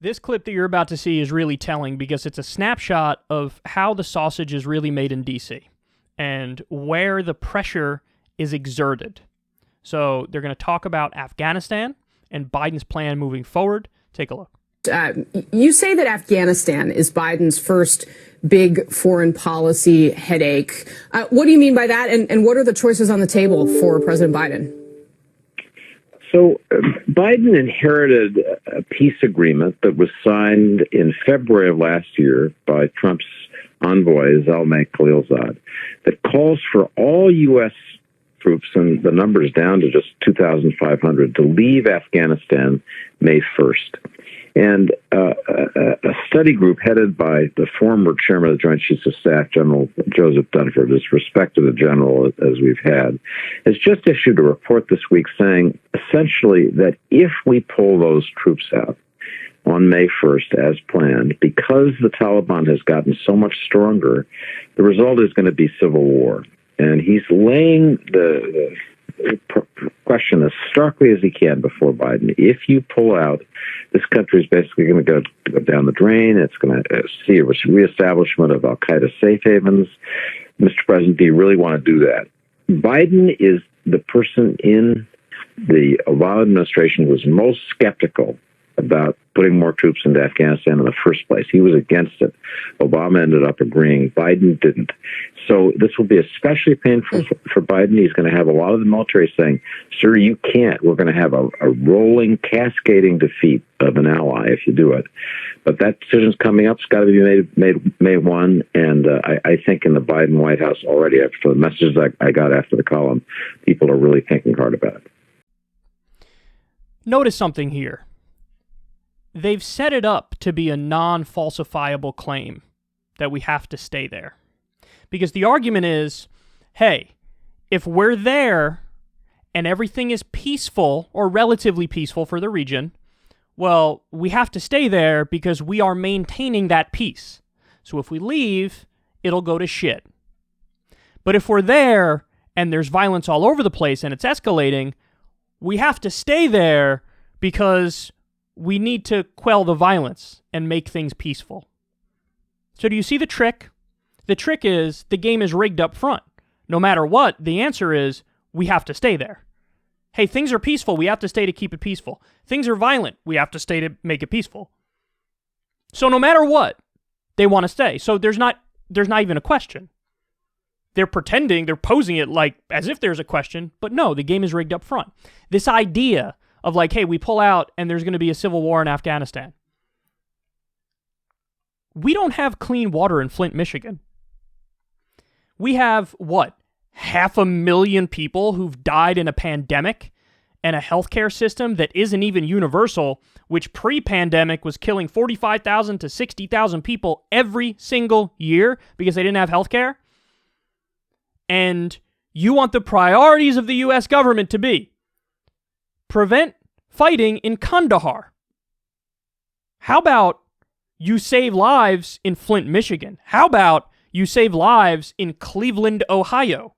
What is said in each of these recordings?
This clip that you're about to see is really telling because it's a snapshot of how the sausage is really made in D.C. and where the pressure is exerted. So they're going to talk about Afghanistan and Biden's plan moving forward. Take a look. You say that Afghanistan is Biden's first big foreign policy headache. What do you mean by that? And what are the choices on the table for President Biden? So Biden inherited a peace agreement that was signed in February of last year by Trump's envoy, Zalmay Khalilzad, that calls for all U.S. troops, and the number is down to just 2,500, to leave Afghanistan May 1st. And a study group headed by the former chairman of the Joint Chiefs of Staff, General Joseph Dunford, as respected a general as we've had, has just issued a report this week saying essentially that if we pull those troops out on May 1st as planned, because the Taliban has gotten so much stronger, the result is going to be civil war. And he's laying the question as starkly as he can before Biden. If you pull out, this country is basically going to go down the drain. It's going to see a reestablishment of al-Qaeda safe havens. Mr. President, do you really want to do that? Biden is the person in the Obama administration who was most skeptical about putting more troops into Afghanistan in the first place. He was against it. Obama ended up agreeing. Biden didn't. So this will be especially painful for Biden. He's going to have a lot of the military saying, sir, you can't. We're going to have a rolling, cascading defeat of an ally if you do it. But that decision's coming up. It's got to be made May 1. And I think in the Biden White House already, after the messages I got after the column, people are really thinking hard about it. Notice something here. They've set it up to be a non-falsifiable claim that we have to stay there. Because the argument is, hey, if we're there and everything is peaceful or relatively peaceful for the region, well, we have to stay there because we are maintaining that peace. So if we leave, it'll go to shit. But if we're there and there's violence all over the place and it's escalating, we have to stay there because we need to quell the violence and make things peaceful. So do you see the trick? The trick is the game is rigged up front. No matter what, the answer is we have to stay there. Hey, things are peaceful. We have to stay to keep it peaceful. Things are violent. We have to stay to make it peaceful. So no matter what, they want to stay. So there's not even a question. They're pretending, they're posing it like as if there's a question, but no, the game is rigged up front. This idea of like, hey, we pull out and there's going to be a civil war in Afghanistan. We don't have clean water in Flint, Michigan. We have, 500,000 people who've died in a pandemic and a healthcare system that isn't even universal, which pre-pandemic was killing 45,000 to 60,000 people every single year because they didn't have healthcare. And you want the priorities of the U.S. government to be prevent fighting in Kandahar. How about you save lives in Flint, Michigan? How about you save lives in Cleveland, Ohio?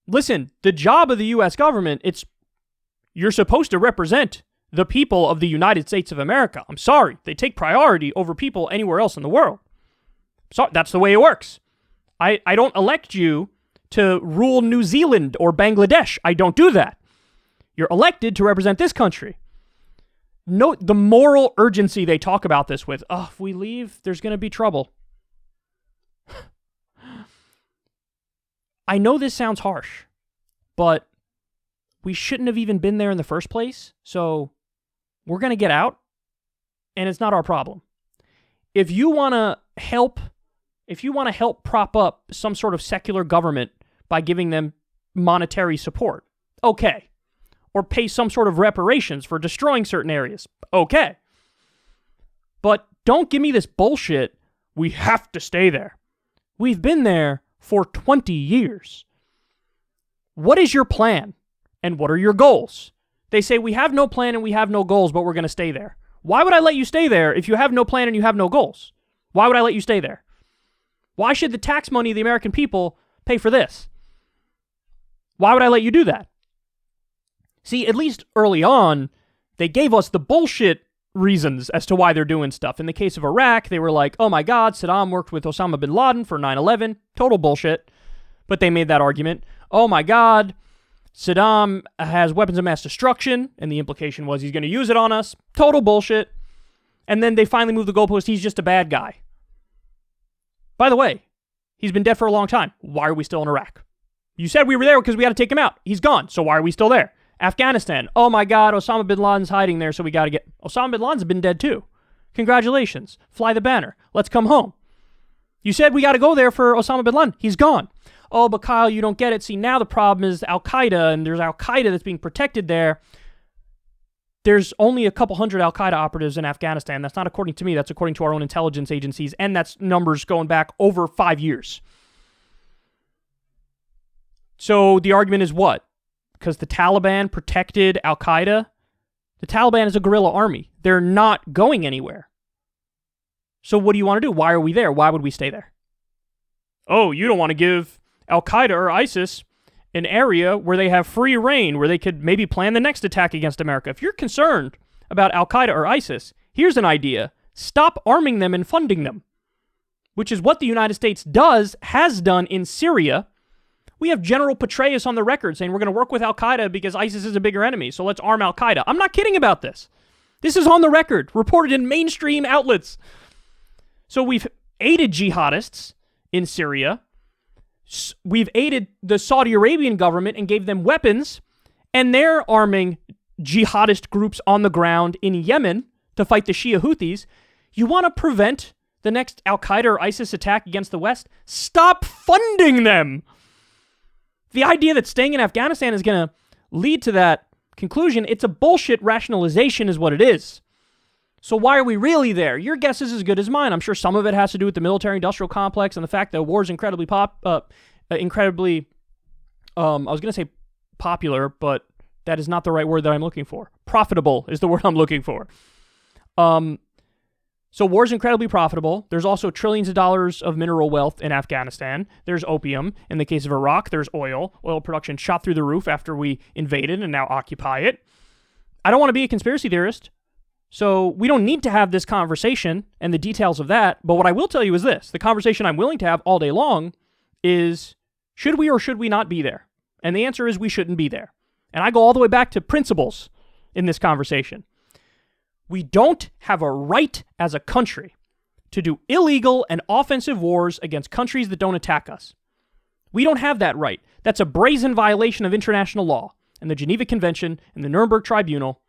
Listen, the job of the U.S. government, you're supposed to represent the people of the United States of America. I'm sorry, they take priority over people anywhere else in the world. So that's the way it works. I don't elect you to rule New Zealand or Bangladesh. I don't do that. You're elected to represent this country. Note the moral urgency they talk about this with. Oh, if we leave, there's going to be trouble. I know this sounds harsh, but we shouldn't have even been there in the first place, so we're going to get out, and it's not our problem. If you want to help prop up some sort of secular government by giving them monetary support, okay. Or pay some sort of reparations for destroying certain areas, okay. But don't give me this bullshit, we have to stay there. We've been there for 20 years. What is your plan? And what are your goals? They say we have no plan and we have no goals, but we're going to stay there. Why would I let you stay there if you have no plan and you have no goals? Why would I let you stay there? Why should the tax money of the American people pay for this? Why would I let you do that? See, at least early on, they gave us the bullshit reasons as to why they're doing stuff. In the case of Iraq, they were like, oh my God, Saddam worked with Osama bin Laden for 9/11. Total bullshit. But they made that argument. Oh my God, Saddam has weapons of mass destruction, and the implication was he's going to use it on us. Total bullshit. And then they finally moved the goalpost. He's just a bad guy. By the way, he's been dead for a long time. Why are we still in Iraq? You said we were there because we got to take him out. He's gone. So why are we still there? Afghanistan. Oh my God, Osama bin Laden's hiding there, so we got to get... Osama bin Laden's been dead too. Congratulations. Fly the banner. Let's come home. You said we got to go there for Osama bin Laden. He's gone. Oh, but Kyle, you don't get it. See, now the problem is Al-Qaeda, and there's Al-Qaeda that's being protected there. There's only a couple hundred Al-Qaeda operatives in Afghanistan. That's not according to me. That's according to our own intelligence agencies, and that's numbers going back over 5 years. So the argument is what? Because the Taliban protected Al-Qaeda? The Taliban is a guerrilla army. They're not going anywhere. So what do you want to do? Why are we there? Why would we stay there? Oh, you don't want to give Al-Qaeda or ISIS an area where they have free reign, where they could maybe plan the next attack against America. If you're concerned about Al-Qaeda or ISIS, here's an idea. Stop arming them and funding them, which is what the United States has done in Syria. We have General Petraeus on the record saying we're going to work with Al-Qaeda because ISIS is a bigger enemy, so let's arm Al-Qaeda. I'm not kidding about this. This is on the record, reported in mainstream outlets. So we've aided jihadists in Syria. We've aided the Saudi Arabian government and gave them weapons, and they're arming jihadist groups on the ground in Yemen to fight the Shia Houthis. You want to prevent the next Al-Qaeda or ISIS attack against the West? Stop funding them! The idea that staying in Afghanistan is going to lead to that conclusion, it's a bullshit rationalization is what it is. So why are we really there? Your guess is as good as mine. I'm sure some of it has to do with the military-industrial complex and the fact that war is incredibly I was going to say popular, but that is not the right word that I'm looking for. Profitable is the word I'm looking for. So war is incredibly profitable. There's also trillions of dollars of mineral wealth in Afghanistan. There's opium. In the case of Iraq, there's oil. Oil production shot through the roof after we invaded and now occupy it. I don't want to be a conspiracy theorist, so we don't need to have this conversation and the details of that. But what I will tell you is this. The conversation I'm willing to have all day long is, should we or should we not be there? And the answer is we shouldn't be there. And I go all the way back to principles in this conversation. We don't have a right as a country to do illegal and offensive wars against countries that don't attack us. We don't have that right. That's a brazen violation of international law and the Geneva Convention and the Nuremberg Tribunal,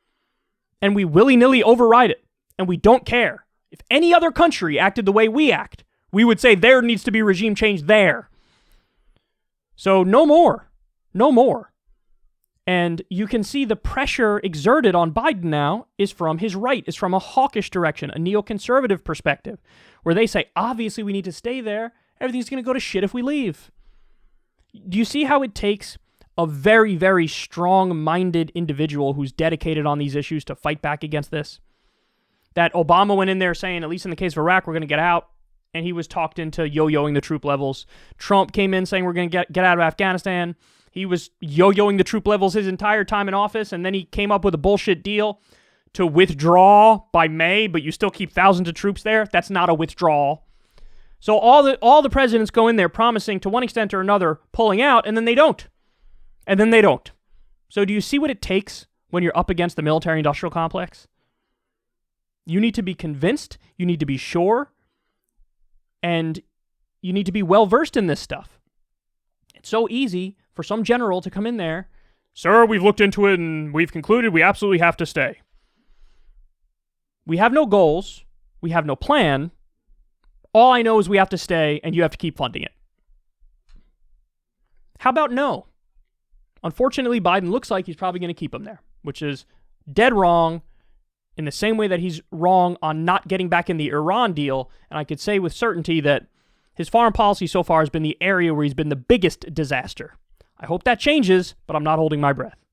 and we willy-nilly override it, and we don't care. If any other country acted the way we act, we would say there needs to be regime change there. So no more. No more. And you can see the pressure exerted on Biden now is from his right, is from a hawkish direction, a neoconservative perspective, where they say, obviously we need to stay there. Everything's going to go to shit if we leave. Do you see how it takes a very, very strong-minded individual who's dedicated on these issues to fight back against this? That Obama went in there saying, at least in the case of Iraq, we're going to get out, and he was talked into yo-yoing the troop levels. Trump came in saying we're going to get out of Afghanistan. He was yo-yoing the troop levels his entire time in office, and then he came up with a bullshit deal to withdraw by May, but you still keep thousands of troops there. That's not a withdrawal. So all the presidents go in there promising to one extent or another pulling out, and then they don't. And then they don't. So do you see what it takes when you're up against the military-industrial complex? You need to be convinced, you need to be sure, and you need to be well-versed in this stuff. It's so easy for some general to come in there, sir, we've looked into it and we've concluded we absolutely have to stay. We have no goals. We have no plan. All I know is we have to stay and you have to keep funding it. How about no? Unfortunately, Biden looks like he's probably going to keep them there, which is dead wrong in the same way that he's wrong on not getting back in the Iran deal. And I could say with certainty that his foreign policy so far has been the area where he's been the biggest disaster. I hope that changes, but I'm not holding my breath.